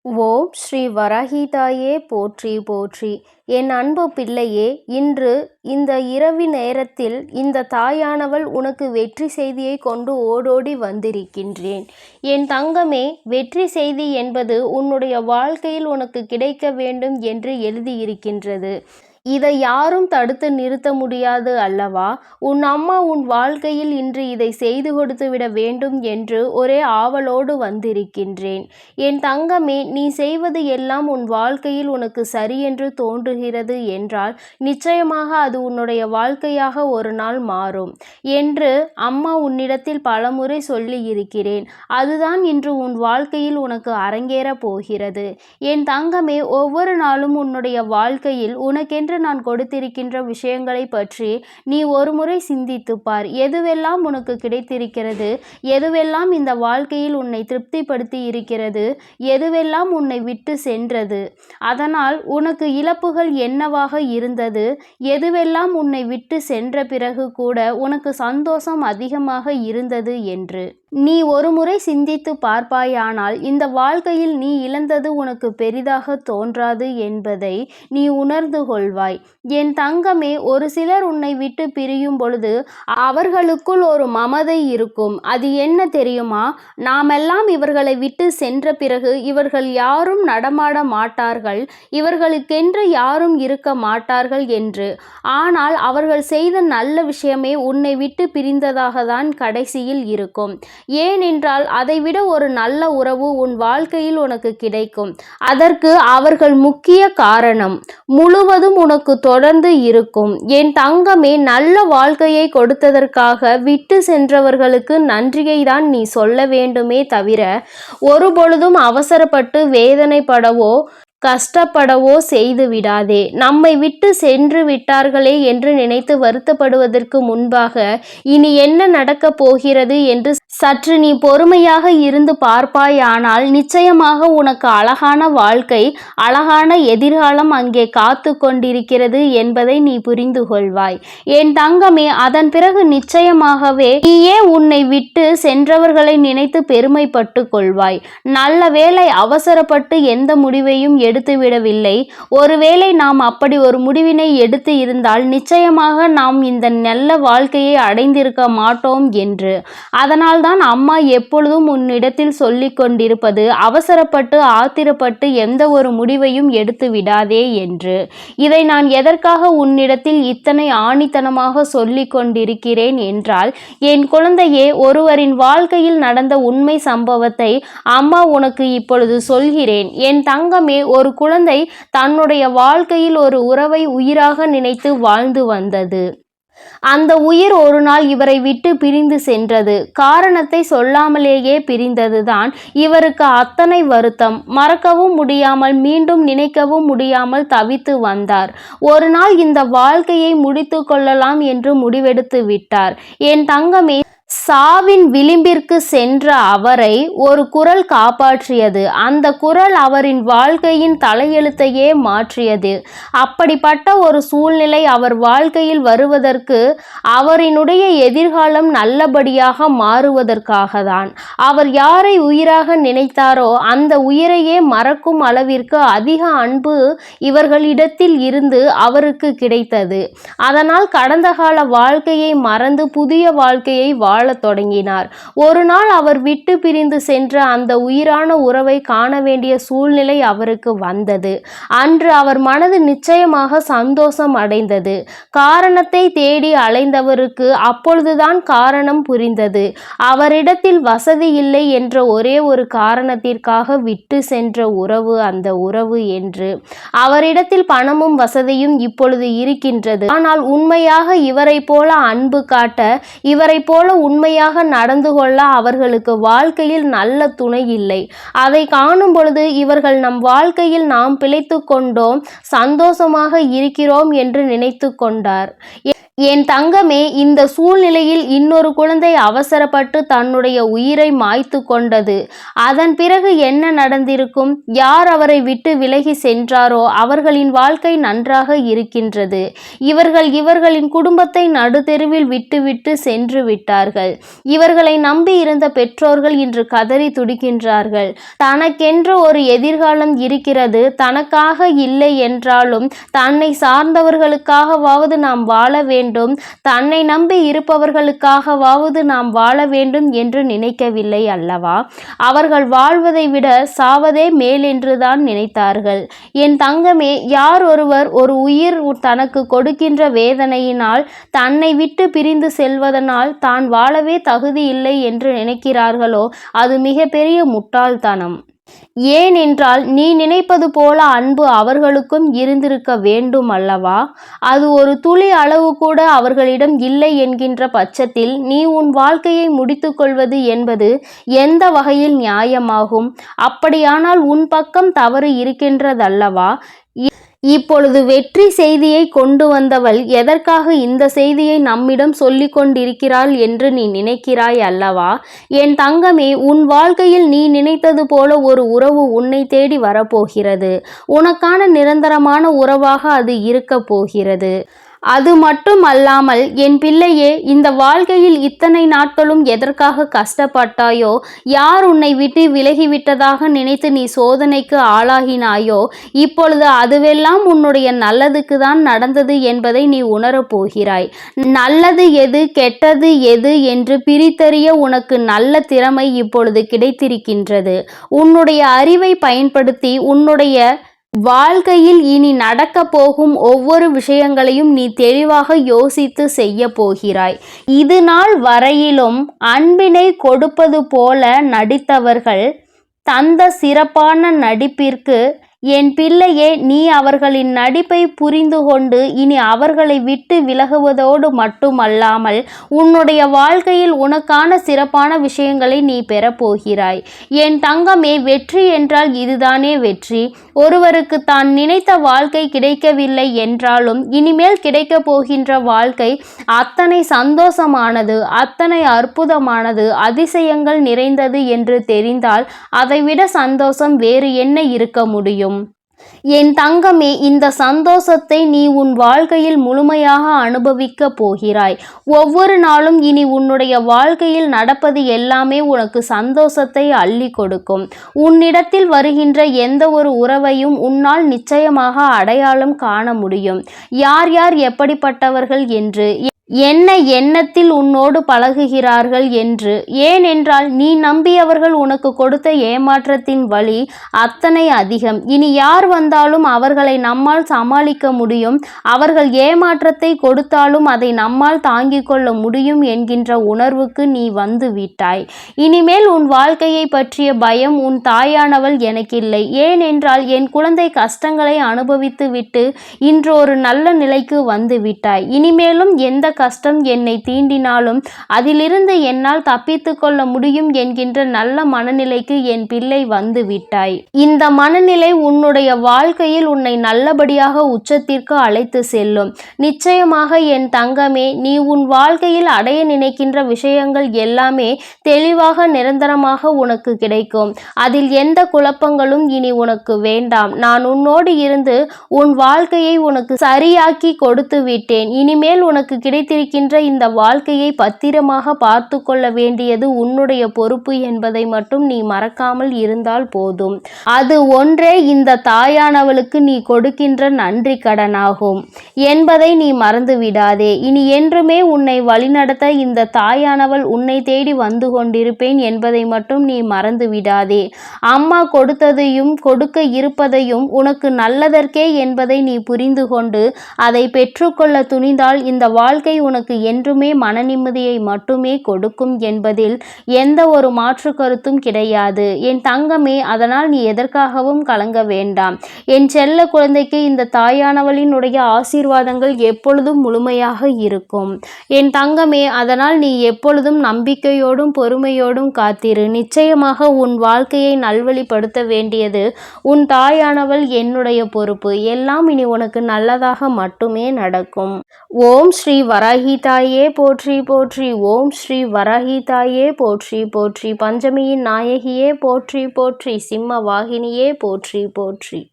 ஓம் ஸ்ரீ வராஹிதாயே போற்றி போற்றி. என் அன்பு பிள்ளையே, இன்று இந்த இரவு நேரத்தில் இந்த தாயானவள் உனக்கு வெற்றி செய்தியை கொண்டு ஓடோடி வந்திருக்கின்றேன். என் தங்கமே, வெற்றி செய்தி என்பது உன்னுடைய வாழ்க்கையில் உனக்கு கிடைக்க வேண்டும் என்று எழுதியிருக்கின்றது. இதை யாரும் தடுத்து நிறுத்த முடியாது அல்லவா? உன் அம்மா உன் வாழ்க்கையில் இன்று இதை செய்து கொடுத்து விட வேண்டும் என்று ஒரே ஆவலோடு வந்திருக்கின்றேன். என் தங்கமே, நீ செய்வது எல்லாம் உன் வாழ்க்கையில் உனக்கு சரியென்று தோன்றுகிறது என்றால் நிச்சயமாக அது உன்னுடைய வாழ்க்கையாக ஒரு நாள் மாறும் என்று அம்மா உன்னிடத்தில் பலமுறை சொல்லி இருக்கிறேன். அதுதான் இன்று உன் வாழ்க்கையில் உனக்கு அரங்கேற போகிறது. என் தங்கமே, ஒவ்வொரு நாளும் உன்னுடைய வாழ்க்கையில் உனக்கென்று நான் கொடுத்திருக்கின்ற விஷயங்களை பற்றி நீ ஒருமுறை சிந்தித்துப் பார். எதுவெல்லாம் உனக்கு கிடைத்திருக்கிறது, எதுவெல்லாம் இந்த வாழ்க்கையில் உன்னை திருப்திப்படுத்தி இருக்கிறது, எதுவெல்லாம் உன்னை விட்டு சென்றது, அதனால் உனக்கு இழப்புகள் என்னவாக இருந்தது, எதுவெல்லாம் உன்னை விட்டு சென்ற பிறகு கூட உனக்கு சந்தோஷம் அதிகமாக இருந்தது என்று நீ ஒருமுறை சிந்தித்து பார்ப்பாயானால் இந்த வாழ்க்கையில் நீ இழந்தது உனக்கு பெரிதாக தோன்றாது என்பதை நீ உணர்ந்து கொள்வாய். என் தங்கமே, ஒரு சிலர் உன்னை விட்டு பிரியும் பொழுது அவர்களுக்குள் ஒரு மமதை இருக்கும். அது என்ன தெரியுமா? நாமெல்லாம் இவர்களை விட்டு சென்ற பிறகு இவர்கள் யாரும் நடமாட மாட்டார்கள், இவர்களுக்கென்று யாரும் இருக்க மாட்டார்கள் என்று. ஆனால் அவர்கள் செய்த நல்ல விஷயமே உன்னை விட்டு பிரிந்ததாக தான் கடைசியில் இருக்கும். ஏனென்றால் அதைவிட ஒரு நல்ல உறவு உன் வாழ்க்கையில் உனக்கு கிடைக்கும். அதற்கு அவர்கள் முக்கிய காரணம் முழுவதும் உனக்கு தொடர்ந்து இருக்கும். என் தங்கமே, நல்ல வாழ்க்கையை கொடுத்ததற்காக விட்டு சென்றவர்களுக்கு நன்றியை தான் நீ சொல்ல வேண்டுமே தவிர ஒருபொழுதும் அவசரப்பட்டு வேதனைப்படவோ கஷ்டப்படவோ செய்து விடாதே. நம்மை விட்டு சென்று விட்டார்களே என்று நினைத்து வருத்தப்படுவதற்கு முன்பாக இனி என்ன நடக்கப் போகிறது என்று சற்று நீ பொறுமையாக இருந்து பார்ப்பாயானால் நிச்சயமாக உனக்கு அழகான வாழ்க்கை, அழகான எதிர்காலம் அங்கே காத்து கொண்டிருக்கிறது என்பதை நீ புரிந்து கொள்வாய். என் தங்கமே, அதன் பிறகு நிச்சயமாகவே நீயே உன்னை விட்டு சென்றவர்களை நினைத்து பெருமைப்பட்டு கொள்வாய். நல்ல வேளை அவசரப்பட்டு எந்த முடிவையும் எடுத்துவிடவில்லை. ஒருவேளை நாம் அப்படி ஒரு முடிவினை எடுத்து இருந்தால் நிச்சயமாக நாம் இந்த நல்ல வாழ்க்கையை அடைந்திருக்க மாட்டோம் என்று. அதனால்தான் அம்மா எப்பொழுதும் உன்னிடத்தில் சொல்லிக் கொண்டிருப்பது அவசரப்பட்டு ஆத்திரப்பட்டு எந்த ஒரு முடிவையும் எடுத்து விடாதே என்று. இதை நான் எதற்காக உன்னிடத்தில் இத்தனை ஆணித்தனமாக சொல்லிக் கொண்டிருக்கிறேன் என்றால், என் குழந்தையே, ஒருவரின் வாழ்க்கையில் நடந்த உண்மை சம்பவத்தை அம்மா உனக்கு இப்பொழுது சொல்கிறேன். என் தங்கமே, ஒரு குழந்தை தன்னுடைய வாழ்க்கையில் ஒரு உறவை உயிராக நினைத்து வாழ்ந்து வந்தது. அந்த உயிர் ஒரு நாள் இவரை விட்டு பிரிந்து சென்றது. காரணத்தை சொல்லாமலேயே பிரிந்ததுதான் இவருக்கு அத்தனை வருத்தம். மறக்கவும் முடியாமல் மீண்டும் நினைக்கவும் முடியாமல் தவித்து வந்தார். ஒரு நாள் இந்த வாழ்க்கையை முடித்து கொள்ளலாம் என்று முடிவெடுத்து விட்டார். என் தங்கமே, சாவின் விளிம்பிற்கு சென்ற அவரை ஒரு குரல் காப்பாற்றியது. அந்த குரல் அவரின் வாழ்க்கையின் தலையெழுத்தையே மாற்றியது. அப்படிப்பட்ட ஒரு சூழ்நிலை அவர் வாழ்க்கையில் வருவதற்கு அவரினுடைய எதிர்காலம் நல்லபடியாக மாறுவதற்காக தான். அவர் யாரை உயிராக நினைத்தாரோ அந்த உயிரையே மறக்கும் அளவிற்கு அதிக அன்பு இவர்களிடத்தில் இருந்து அவருக்கு கிடைத்தது. அதனால் கடந்த கால வாழ்க்கையை மறந்து புதிய வாழ்க்கையை வாழ தொடங்கினார். ஒரு நாள் அவர் விட்டு பிரிந்து சென்ற அந்த உயிரான உறவை காண வேண்டிய சூழ்நிலை அவருக்கு வந்தது. அன்று அவர் மனது நிச்சயமாக சந்தோஷம் அடைந்தது. காரணத்தை தேடி அலைந்தவருக்கு அப்பொழுதுதான் காரணம் புரிந்தது. அவரிடத்தில் வசதி இல்லை என்ற ஒரே ஒரு காரணத்திற்காக விட்டு சென்ற உறவு அந்த உறவு என்று. அவரிடத்தில் பணமும் வசதியும் இப்பொழுது இருக்கின்றது. ஆனால் உண்மையாக இவரை போல அன்பு காட்ட, இவரை போல உண்மையாக நடந்து கொள்ள அவர்களுக்கு வாழ்க்கையில் நல்ல துணை இல்லை. அதை காணும் பொழுது இவர்கள் நம் வாழ்க்கையில் நாம் பிழைத்து கொண்டோம், சந்தோஷமாக இருக்கிறோம் என்று நினைத்து கொண்டார். என் தங்கமே, இந்த சூழ்நிலையில் இன்னொரு குழந்தை அவசரப்பட்டு தன்னுடைய உயிரை மாய்த்து கொண்டது. அதன் பிறகு என்ன நடந்திருக்கும்? யார் அவரை விட்டு விலகி சென்றாரோ அவர்களின் வாழ்க்கை நன்றாக இருக்கின்றது. இவர்களின் குடும்பத்தை நடுத்தெருவில் விட்டுவிட்டு சென்று விட்டார்கள். இவர்களை நம்பி இருந்த பெற்றோர்கள் இன்று கதறி துடிக்கின்றார்கள். தனக்கென்று ஒரு எதிர்காலம் இருக்கிறது, தனக்காக இல்லை என்றாலும் தன்னை சார்ந்தவர்களுக்காகவாவது நாம் வாழ வேண்டும், தன்னை நம்பி இருப்பவர்களுக்காகவாவது நாம் வாழ வேண்டும் என்று நினைக்கவில்லை அல்லவா? அவர்கள் வாழ்வதை விட சாவதே மேல் என்றுதான் நினைத்தார்கள். என் தங்கமே, யார் ஒருவர் ஒரு உயிர் தனக்கு கொடுக்கின்ற வேதனையினால், தன்னை விட்டு பிரிந்து செல்வதனால் தான் வாழவே தகுதி இல்லை என்று நினைக்கிறார்களோ அது மிகப்பெரிய முட்டாள்தனம். ஏனென்றால் நீ நினைப்பது போல அன்பு அவர்களுக்கும் இருந்திருக்க வேண்டும் அல்லவா? அது ஒரு துளி அளவு கூட அவர்களிடம் இல்லை என்கின்ற பட்சத்தில் நீ உன் வாழ்க்கையை முடித்து கொள்வது என்பது எந்த வகையில் நியாயமாகும்? அப்படியானால் உன் பக்கம் தவறு இருக்கின்றதல்லவா? இப்பொழுது வெற்றி செய்தியை கொண்டு வந்தவள் எதற்காக இந்த செய்தியை நம்மிடம் சொல்லிக் கொண்டிருக்கிறாள் என்று நீ நினைக்கிறாய் அல்லவா? என் தங்கமே, உன் வாழ்க்கையில் நீ நினைத்தது போல ஒரு உறவு உன்னை தேடி வரப்போகிறது. உனக்கான நிரந்தரமான உறவாக அது இருக்க போகிறது. அது மட்டும் அல்லாமல் என் பிள்ளையே, இந்த வாழ்க்கையில் இத்தனை நாட்களும் எதற்காக கஷ்டப்பட்டாயோ, யார் உன்னை விட்டு விலகிவிட்டதாக நினைத்து நீ சோதனைக்கு ஆளாகினாயோ, இப்பொழுது அதுவெல்லாம் உன்னுடைய நல்லதுக்கு தான் நடந்தது என்பதை நீ உணரப் போகிறாய். நல்லது எது கெட்டது எது என்று பிரித்தறிய உனக்கு நல்ல திறமை இப்பொழுது கிடைத்திருக்கின்றது. உன்னுடைய அறிவை பயன்படுத்தி உன்னுடைய வாழ்க்கையில் இனி நடக்க போகும் ஒவ்வொரு விஷயங்களையும் நீ தெளிவாக யோசித்து செய்ய போகிறாய். இது நாள் வரையிலும் அன்பினை கொடுப்பது போல நடித்தவர்கள் தந்த சிறப்பான நடிப்பிற்கு என் பிள்ளையே, நீ அவர்களின் நடிப்பை புரிந்து கொண்டு இனி அவர்களை விட்டு விலகுவதோடு மட்டுமல்லாமல் உன்னுடைய வாழ்க்கையில் உனக்கான சிறப்பான விஷயங்களை நீ பெறப்போகிறாய். என் தங்கமே, வெற்றி என்றால் இதுதானே வெற்றி. ஒருவருக்கு தான் நினைத்த வாழ்க்கை கிடைக்கவில்லை என்றாலும் இனிமேல் கிடைக்கப் போகின்ற வாழ்க்கை அத்தனை சந்தோஷமானது, அத்தனை அற்புதமானது, அதிசயங்கள் நிறைந்தது என்று தெரிந்தால் அதைவிட சந்தோஷம் வேறு என்ன இருக்க முடியும்? என் தங்கமே, இந்த சந்தோஷத்தை நீ உன் வாழ்க்கையில் முழுமையாக அனுபவிக்க போகிறாய். ஒவ்வொரு நாளும் இனி உன்னுடைய வாழ்க்கையில் நடப்பது எல்லாமே உனக்கு சந்தோஷத்தை அள்ளி கொடுக்கும். உன்னிடத்தில் வருகின்ற எந்த ஒரு உறவையும் உன்னால் நிச்சயமாக அடையாளம் காண முடியும். யார் யார் எப்படிப்பட்டவர்கள் என்று, என்ன எண்ணத்தில் உன்னோடு பழகுகிறார்கள் என்று. ஏனென்றால் நீ நம்பியவர்கள் உனக்கு கொடுத்த ஏமாற்றத்தின் வலி அத்தனை அதிகம். இனி யார் வந்தாலும் அவர்களை நம்மால் சமாளிக்க முடியும், அவர்கள் ஏமாற்றத்தை கொடுத்தாலும் அதை நம்மால் தாங்கிக் கொள்ள முடியும் என்கின்ற உணர்வுக்கு நீ வந்து விட்டாய். இனிமேல் உன் வாழ்க்கையை பற்றிய பயம் உன் தாயானவள் எனக்கில்லை. ஏனென்றால் என் குழந்தை கஷ்டங்களை அனுபவித்து விட்டு இன்று ஒரு நல்ல நிலைக்கு வந்து விட்டாய். இனிமேலும் எந்த கஷ்டம் என்னை தீண்டினாலும் அதிலிருந்து என்னால் தப்பித்து கொள்ள முடியும் என்கின்ற நல்ல மனநிலைக்கு என் பிள்ளை வந்து விட்டாய். இந்த மனநிலை உன்னுடைய வாழ்க்கையில் உன்னை நல்லபடியாக உச்சத்திற்கு அழைத்து செல்லும். நிச்சயமாக என் தங்கமே, நீ உன் வாழ்க்கையில் அடைய நினைக்கின்ற விஷயங்கள் எல்லாமே தெளிவாக நிரந்தரமாக உனக்கு கிடைக்கும். அதில் எந்த குழப்பங்களும் இனி உனக்கு வேண்டாம். நான் உன்னோடு இருந்து உன் வாழ்க்கையை உனக்கு சரியாக்கி கொடுத்து விட்டேன். இனிமேல் உனக்கு கிடைத்திருக்கின்ற இந்த வாழ்க்கையை பத்திரமாக பார்த்து கொள்ள வேண்டியது உன்னுடைய பொறுப்பு என்பதை மட்டும் நீ மறக்காமல் இருந்தால் போதும். அது ஒன்றே இந்த தாயானவளுக்கு நீ கொடுக்கின்ற நன்றி கடனாகும் என்பதை நீ மறந்து விடாதே. இனி என்றுமே உன்னை வழிநடத்த இந்த தாயானவள் உன்னை தேடி வந்து கொண்டிருப்பேன் என்பதை மட்டும் நீ மறந்து விடாதே. அம்மா கொடுத்ததையும் கொடுக்க இருப்பதையும் உனக்கு நல்லதற்கே என்பதை நீ புரிந்து கொண்டு அதை பெற்றுக்கொள்ள துணிந்தால் இந்த வாழ்க்கை உனக்கு என்றுமே மன நிம்மதியை மட்டுமே கொடுக்கும் என்பதில் எந்த ஒரு மாற்று கருத்தும் கிடையாது. என் தங்கமே, அதனால் நீ எதற்காகவும் கலங்க வேண்டாம். என் செல்ல குழந்தைக்கு இந்த தாயானவளினுடைய ஆசீர்வாதங்கள் எப்பொழுதும் முழுமையாக இருக்கும். என் தங்கமே, அதனால் நீ எப்பொழுதும் நம்பிக்கையோடும் பொறுமையோடும் காத்திரு. நிச்சயமாக உன் வாழ்க்கையை நல்வழிப்படுத்த வேண்டியது உன் தாயானவள் என்னுடைய பொறுப்பு. எல்லாம் இனி உனக்கு நல்லதாக மட்டுமே நடக்கும். ஓம் ஸ்ரீ வராகி வராகி தாயே போற்றி போற்றி. ஓம் ஸ்ரீ வராகி தாயே போற்றி போற்றி. பஞ்சமியின் நாயகியே போற்றி போற்றி. சிம்ம வாகினியே போற்றி போற்றி.